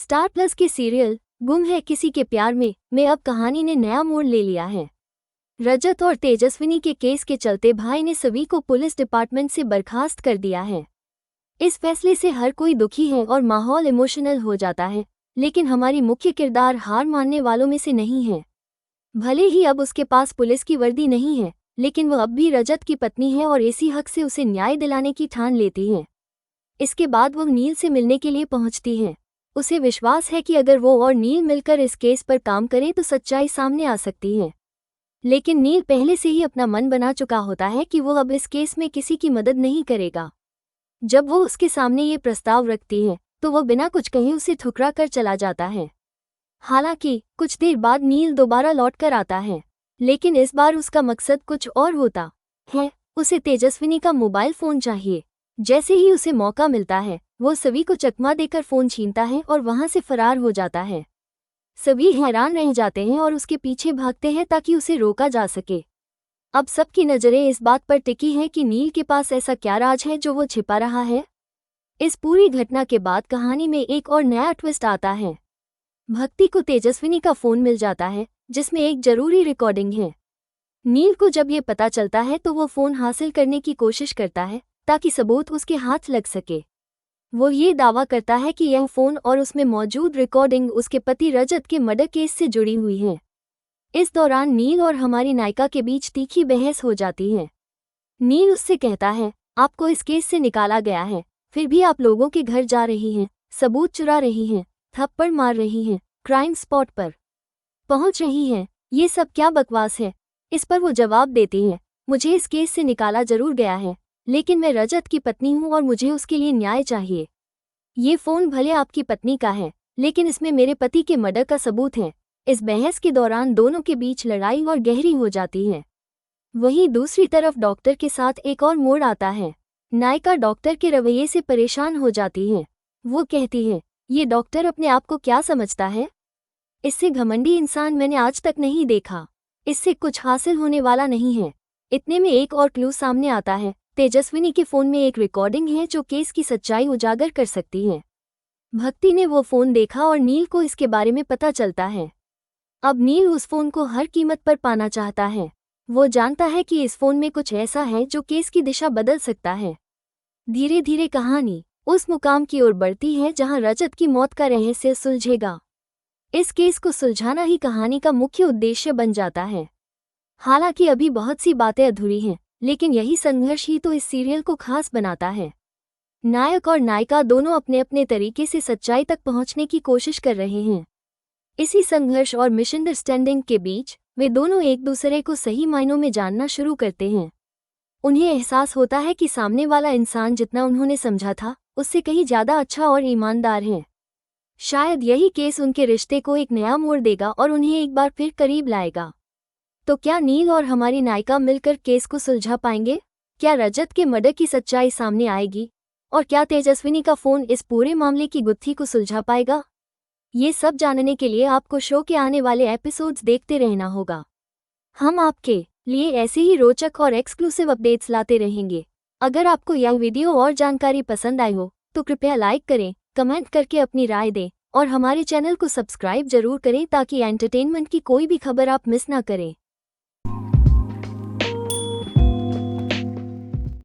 Star plus के serial गुम है किसी के प्यार में अब कहानी ने नया मोड़ ले लिया है। रजत और तेजस्विनी के केस के चलते भाई ने सभी को पुलिस डिपार्टमेंट से बर्खास्त कर दिया है। इस फैसले से हर कोई दुखी है और माहौल इमोशनल हो जाता है, लेकिन हमारी मुख्य किरदार हार मानने वालों में से नहीं है। भले ही अब उसके पास पुलिस की वर्दी नहीं है, लेकिन वह अब भी रजत की पत्नी है और इसी हक से उसे न्याय दिलाने की ठान लेती है। इसके बाद वह नील से मिलने के लिए पहुंचती है। उसे विश्वास है कि अगर वो और नील मिलकर इस केस पर काम करें तो सच्चाई सामने आ सकती है। लेकिन नील पहले से ही अपना मन बना चुका होता है कि वो अब इस केस में किसी की मदद नहीं करेगा। जब वो उसके सामने ये प्रस्ताव रखती है तो वह बिना कुछ कहे उसे ठुकरा कर चला जाता है। हालांकि कुछ देर बाद नील दोबारा लौट कर आता है, लेकिन इस बार उसका मकसद कुछ और होता है। उसे तेजस्विनी का मोबाइल फ़ोन चाहिए। जैसे ही उसे मौका मिलता है वो सभी को चकमा देकर फ़ोन छीनता है और वहां से फरार हो जाता है। सभी हैरान रह जाते हैं और उसके पीछे भागते हैं ताकि उसे रोका जा सके। अब सबकी नज़रें इस बात पर टिकी हैं कि नील के पास ऐसा क्या राज है जो वो छिपा रहा है। इस पूरी घटना के बाद कहानी में एक और नया ट्विस्ट आता है। भक्ति को तेजस्विनी का फ़ोन मिल जाता है जिसमें एक जरूरी रिकॉर्डिंग है। नील को जब ये पता चलता है तो वो फ़ोन हासिल करने की कोशिश करता है ताकि सबूत उसके हाथ लग सके। वो ये दावा करता है कि यह फ़ोन और उसमें मौजूद रिकॉर्डिंग उसके पति रजत के मर्डर केस से जुड़ी हुई है। इस दौरान नील और हमारी नायिका के बीच तीखी बहस हो जाती है। नील उससे कहता है, आपको इस केस से निकाला गया है, फिर भी आप लोगों के घर जा रही हैं, सबूत चुरा रही हैं, थप्पड़ मार रही हैं, क्राइम स्पॉट पर पहुंच रही हैं, ये सब क्या बकवास है। इस पर वो जवाब देती हैं, मुझे इस केस से निकाला जरूर गया है, लेकिन मैं रजत की पत्नी हूँ और मुझे उसके लिए न्याय चाहिए। ये फ़ोन भले आपकी पत्नी का है, लेकिन इसमें मेरे पति के मर्डर का सबूत है। इस बहस के दौरान दोनों के बीच लड़ाई और गहरी हो जाती है। वहीं दूसरी तरफ डॉक्टर के साथ एक और मोड़ आता है। नायिका डॉक्टर के रवैये से परेशान हो जाती है। वो कहती है, ये डॉक्टर अपने आप को क्या समझता है? इससे घमंडी इंसान मैंने आज तक नहीं देखा। इससे कुछ हासिल होने वाला नहीं है। इतने में एक और क्लू सामने आता है। तेजस्विनी के फ़ोन में एक रिकॉर्डिंग है जो केस की सच्चाई उजागर कर सकती है। भक्ति ने वो फ़ोन देखा और नील को इसके बारे में पता चलता है। अब नील उस फ़ोन को हर कीमत पर पाना चाहता है। वो जानता है कि इस फ़ोन में कुछ ऐसा है जो केस की दिशा बदल सकता है। धीरे धीरे कहानी उस मुकाम की ओर बढ़ती है जहां रजत की मौत का रहस्य सुलझेगा। इस केस को सुलझाना ही कहानी का मुख्य उद्देश्य बन जाता है। हालांकि अभी बहुत सी बातें अधूरी हैं, लेकिन यही संघर्ष ही तो इस सीरियल को खास बनाता है। नायक और नायिका दोनों अपने अपने तरीके से सच्चाई तक पहुंचने की कोशिश कर रहे हैं। इसी संघर्ष और मिसअंडरस्टैंडिंग के बीच वे दोनों एक दूसरे को सही मायनों में जानना शुरू करते हैं। उन्हें एहसास होता है कि सामने वाला इंसान जितना उन्होंने समझा था उससे कहीं ज़्यादा अच्छा और ईमानदार है। शायद यही केस उनके रिश्ते को एक नया मोड़ देगा और उन्हें एक बार फिर करीब लाएगा। तो क्या नील और हमारी नायिका मिलकर केस को सुलझा पाएंगे? क्या रजत के मर्डर की सच्चाई सामने आएगी? और क्या तेजस्विनी का फ़ोन इस पूरे मामले की गुत्थी को सुलझा पाएगा? ये सब जानने के लिए आपको शो के आने वाले एपिसोड्स देखते रहना होगा। हम आपके लिए ऐसे ही रोचक और एक्सक्लूसिव अपडेट्स लाते रहेंगे। अगर आपको यह वीडियो और जानकारी पसंद आई हो तो कृपया लाइक करें, कमेंट करके अपनी राय दें और हमारे चैनल को सब्सक्राइब जरूर करें ताकि एंटरटेनमेंट की कोई भी खबर आप मिस ना करें।